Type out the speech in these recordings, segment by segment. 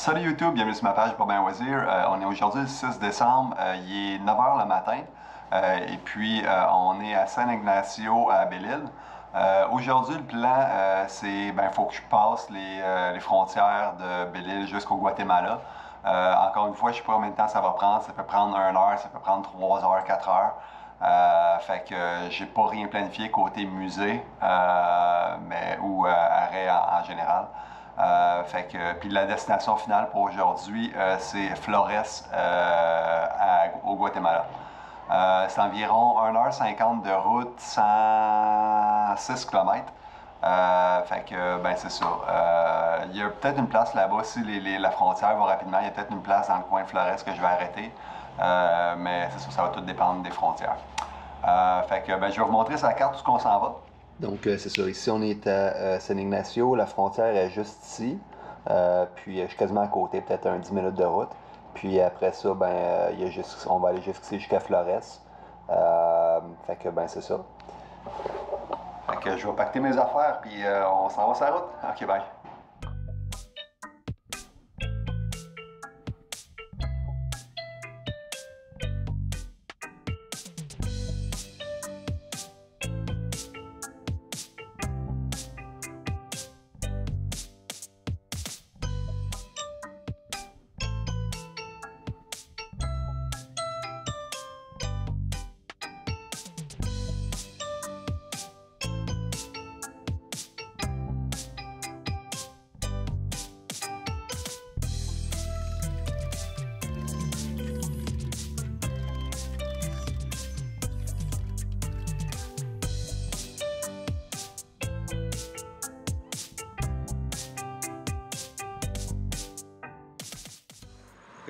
Salut YouTube, bienvenue sur ma page Bobin Wazir. On est aujourd'hui le 6 décembre, il est 9 h le matin et puis on est à San Ignacio à Belle-Île. Aujourd'hui le plan c'est faut que je passe les frontières de Belle-Île jusqu'au Guatemala. Encore une fois, je ne sais pas combien de temps ça va prendre, ça peut prendre 1 heure, ça peut prendre 3 heures, 4 heures. Fait que j'ai pas rien planifié côté musée ou arrêt en général. Puis la destination finale pour aujourd'hui, c'est Flores au Guatemala. C'est environ 1 h 50 de route, 106 km. C'est ça. Il y a peut-être une place là-bas, si la frontière va rapidement, il y a peut-être une place dans le coin de Flores que je vais arrêter. Mais c'est ça, ça va tout dépendre des frontières. Je vais vous montrer sur la carte où on s'en va. Donc, c'est ça. Ici, on est à San Ignacio. La frontière est juste ici. Puis, je suis quasiment à côté, peut-être 10 minutes de route. Puis, après ça, on va aller jusqu'ici, jusqu'à Flores. C'est ça. Je vais pacter mes affaires, puis on s'en va sur la route. OK, bye.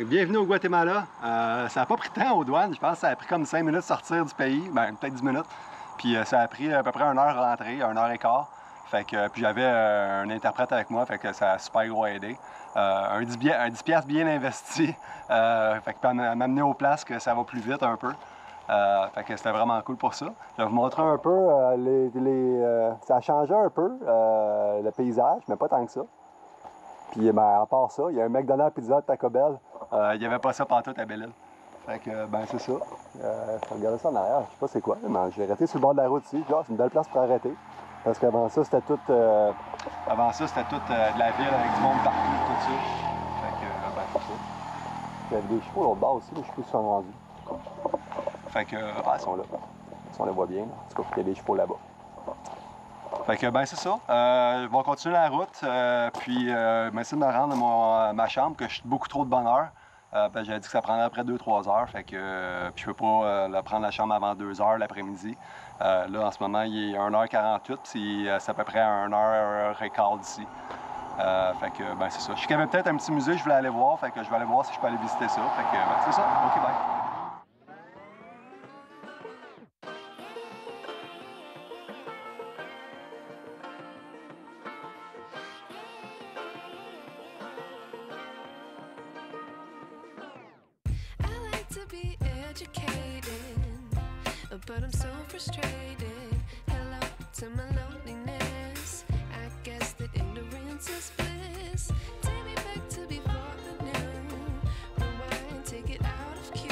Bienvenue au Guatemala. Ça n'a pas pris de temps aux douanes. Je pense que ça a pris comme 5 minutes de sortir du pays. Peut-être 10 minutes. Puis ça a pris à peu près 1 heure rentrer, 1 h 15. Puis j'avais un interprète avec moi, fait que ça a super gros aidé. Un 10 piastres bien investi. Puis m'amener aux places que ça va plus vite un peu. C'était vraiment cool pour ça. Je vais vous montrer un peu. Ça a changé un peu le paysage, mais pas tant que ça. Puis à part ça, il y a un McDonald's Pizza de Taco Bell. Il n'y avait pas ça pantoute à Belle-Île. C'est ça. Faut regarder ça en arrière. Je sais pas c'est quoi, mais j'ai arrêté sur le bord de la route ici. C'est une belle place pour arrêter. Parce qu'avant ça, c'était tout. De la ville avec du monde partout, tout ça. C'est ça. Il y avait des chevaux l'autre bord aussi, les chevaux sont rendus. Ils sont là. Si on les voit bien. En tout cas, il y a des chevaux là-bas. C'est ça. Je vais continuer la route, puis essayer de me rendre à ma chambre, que je suis beaucoup trop de bonne heure. J'avais dit que ça prendrait après 2-3 heures, puis je peux pas prendre la chambre avant 2 heures l'après-midi. Là, en ce moment, il est 1 h 48, puis c'est à peu près 1 h 15 d'ici. C'est ça. Je sais qu'il y avait peut-être un petit musée que je voulais aller voir, je vais aller voir si je peux aller visiter ça. C'est ça. OK, bye. But I'm so frustrated. Hello to my loneliness. I guess that ignorance is bliss. Take me back to before the new. Rewind, take it out of cue.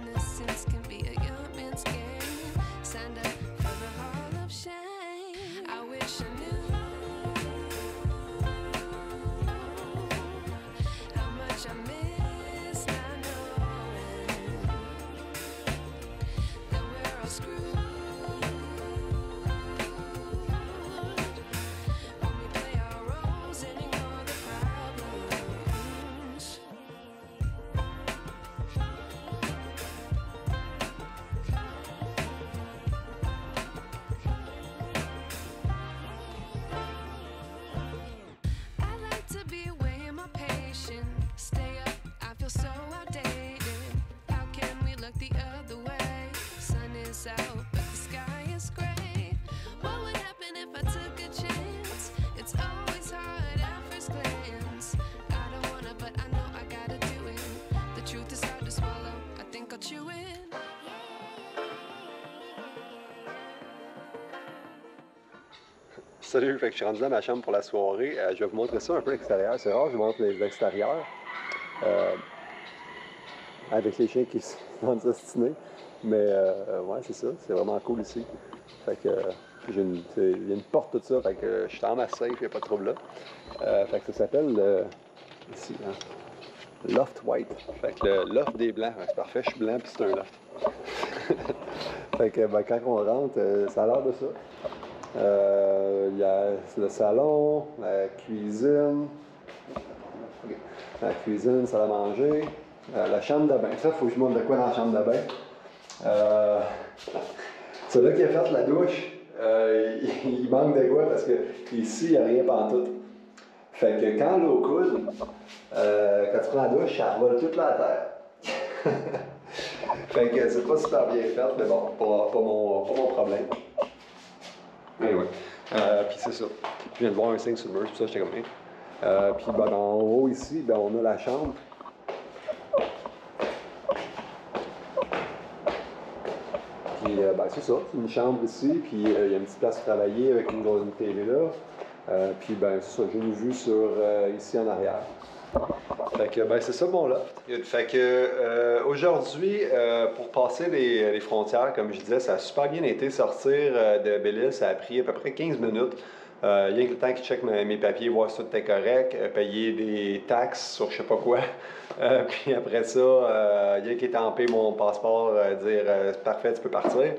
Innocence can be a young man's game. Signed up for the hall of shame. I wish I knew how much I miss not knowing that we're all screwed. When we play our roles and ignore the problems. I like to be away in my patience. Stay up, I feel so outdated. How can we look the other way? Sun is out, but the sky is gray. What would happen if I took a chance? It's always hard at first glance. I don't wanna, but I know I gotta do it. The truth is hard to swallow, I think I'll chew it. Salut, fait que je suis rendu dans ma chambre pour la soirée. Je vais vous montrer ça un peu l'extérieur. C'est rare, je vous montre l'extérieur. Avec les chiens qui sont destinés. Mais ouais, c'est ça. C'est vraiment cool ici. Fait que il y a une porte, tout ça. Fait que je suis dans ma safe, il n'y a pas de trouble là. Fait que ça s'appelle ici, hein, Loft White. Fait que le loft des blancs. Ouais, c'est parfait, je suis blanc puis c'est un loft. Fait que ben, quand on rentre, ça a l'air de ça. Il y a le salon, la cuisine, salle à manger, la chambre de bain. Ça, il faut que je montre de quoi dans la chambre de bain. C'est là qu'il a fait la douche. Il manque de quoi parce que ici, il n'y a rien pantoute. Fait que quand l'eau coule, quand tu prends la douche, ça revole toute la terre. Fait que c'est pas super bien fait, mais bon, pas mon problème. Anyway. Puis c'est ça. Je viens de voir un signe sur le mur, c'est pour ça que j'étais comme puis ben, en haut ici, ben, on a la chambre. Puis ben, c'est ça, c'est une chambre ici, puis il y a une petite place pour travailler avec une télé là. Puis ben c'est ça, j'ai une vue sur ici en arrière. Fait que ben c'est ça mon loft. Fait que aujourd'hui, pour passer les frontières, comme je disais, ça a super bien été sortir de Belle-Île, ça a pris à peu près 15 minutes. Rien que le temps qu'ils checkent mes papiers, voir si tout était correct, payer des taxes sur je sais pas quoi. Puis après ça, rien qu'il tampé mon passeport, dire c'est parfait, tu peux partir.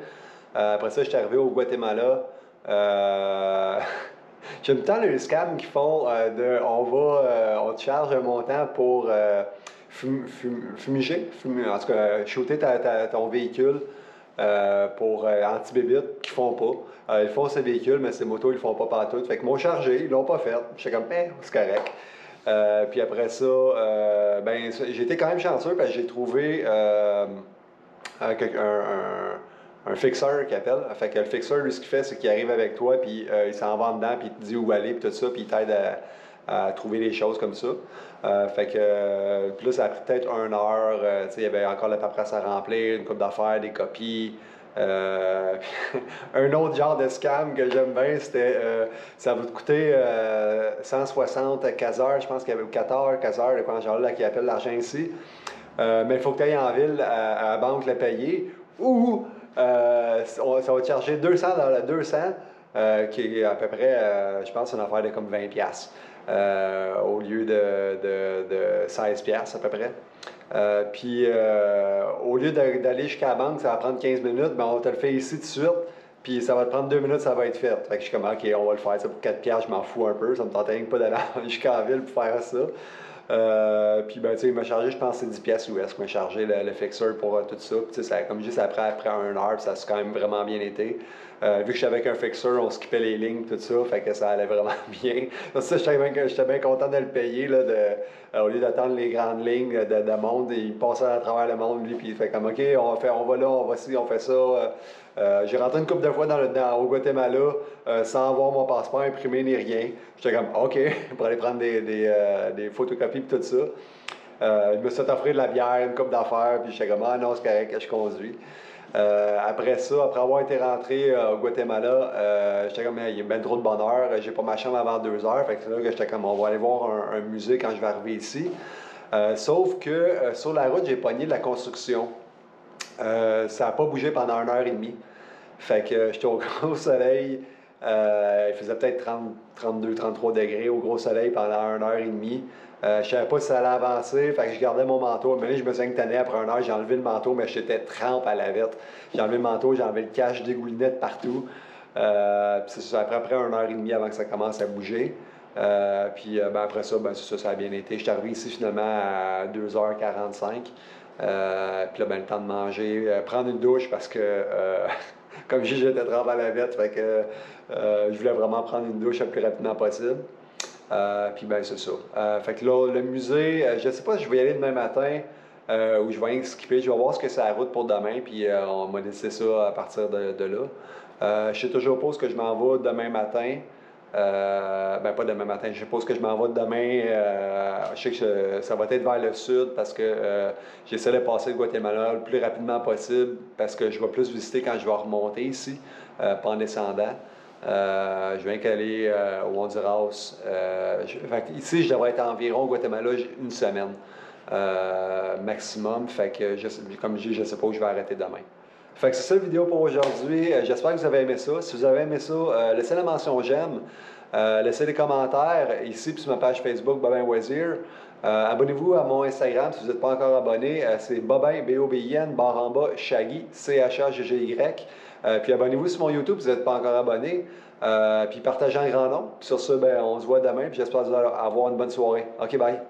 Après ça, je suis arrivé au Guatemala. J'aime tant le scam qu'ils font on te charge un montant pour fumiger, en tout cas, shooter ton véhicule pour anti-bébite, qu'ils font pas. Ils font ces véhicules, mais ces motos, ils le font pas partout. Fait qu'ils m'ont chargé, ils l'ont pas fait. J'étais comme, c'est correct. Puis après ça, ben, j'ai été quand même chanceux parce que j'ai trouvé un fixeur qui appelle. Fait que le fixeur, lui, ce qu'il fait, c'est qu'il arrive avec toi, puis il s'en va dedans, puis il te dit où aller, puis tout ça, puis il t'aide à trouver des choses comme ça. Fait que, puis là, ça a pris peut-être 1 heure. Tu sais, il y avait encore la paperasse à remplir, une coupe d'affaires, des copies. Un autre genre de scam que j'aime bien, c'était ça va te coûter 160 caseurs, je pense qu'il y avait 14 caseurs de quoi genre là qui appelle l'argent ici. Mais il faut que tu ailles en ville à la banque le payer ou ça va te charger 200 qui est à peu près, je pense, une affaire de comme 20$. Au lieu de 16$ à peu près. Puis au lieu d'aller jusqu'à la banque, ça va prendre 15 minutes, ben on te le fait ici tout de suite, puis ça va te prendre 2 minutes, ça va être fait. Fait que je suis comme, ok, on va le faire, ça pour 4$, je m'en fous un peu, ça me tentait pas d'aller jusqu'à la ville pour faire ça. Puis ben, tu sais, il m'a chargé, je pense, c'est 10$ US, il m'a chargé le fixeur pour tout ça. Puis, ça, comme je dis, ça après 1 heure, puis ça a quand même vraiment bien été. Vu que j'étais avec un fixeur, on skippait les lignes, tout ça, fait que ça allait vraiment bien. Ça, j'étais bien content de le payer, là, au lieu d'attendre les grandes lignes de monde, il passait à travers le monde, lui, puis il fait comme, OK, on va là, on va ci, on fait ça. J'ai rentré une couple de fois au Guatemala sans avoir mon passeport imprimé ni rien. J'étais comme, OK, pour aller prendre des photocopies et tout ça. Je me suis offert de la bière, une coupe d'affaires, puis j'étais comme, ah non, c'est correct, je conduis. Après ça, après avoir été rentré au Guatemala, j'étais comme, il y a bien trop de bonheur, j'ai pas ma chambre avant 2 heures, fait que c'est là que j'étais comme, on va aller voir un musée quand je vais arriver ici. Sauf que sur la route, j'ai pogné de la construction. Ça n'a pas bougé pendant 1 heure et demie. Fait que j'étais au gros soleil. Il faisait peut-être 32, 33 degrés au gros soleil pendant 1 heure et demie. Je ne savais pas si ça allait avancer, fait que je gardais mon manteau. Mais là, je me suis tanné après 1 heure, j'ai enlevé le manteau, mais j'étais trempe à la vette. J'ai enlevé le manteau, j'ai enlevé le cache, dégoulinait de partout. Puis c'est ça, après 1 heure et demie avant que ça commence à bouger. Puis ben après ça, ben, ça a bien été. Je suis arrivé ici finalement à 2h45. Puis là, ben, le temps de manger, prendre une douche parce que, comme je dis, j'étais trempé à la vette, fait que je voulais vraiment prendre une douche le plus rapidement possible. Puis ben, c'est ça. Fait que là, le musée, je ne sais pas si je vais y aller demain matin ou je vais rien skipper. Je vais voir ce que c'est la route pour demain, puis on m'a décidé ça à partir de là. Je sais toujours pas ce que je m'en vais demain matin. Ben pas demain matin, je suppose que je m'en vais demain. Je sais que ça va être vers le sud parce que j'essaie de passer le Guatemala le plus rapidement possible parce que je vais plus visiter quand je vais remonter ici, pas en descendant. Je viens qu'aller au Honduras. Ici, je devrais être environ au Guatemala une semaine maximum. Fait que, comme je dis, je ne sais pas où je vais arrêter demain. Fait que c'est ça la vidéo pour aujourd'hui. J'espère que vous avez aimé ça. Si vous avez aimé ça, laissez la mention j'aime. Laissez des commentaires ici puis sur ma page Facebook Bobin Wazir. Abonnez-vous à mon Instagram si vous n'êtes pas encore abonné. C'est Bobin, B-O-B-I-N, barre en bas, Shaggy, C-H-A-G-G-Y. Puis abonnez-vous sur mon YouTube si vous n'êtes pas encore abonné. Puis partagez en grand nombre. Puis sur ça, ben, on se voit demain. Puis j'espère que vous allez avoir une bonne soirée. OK, bye.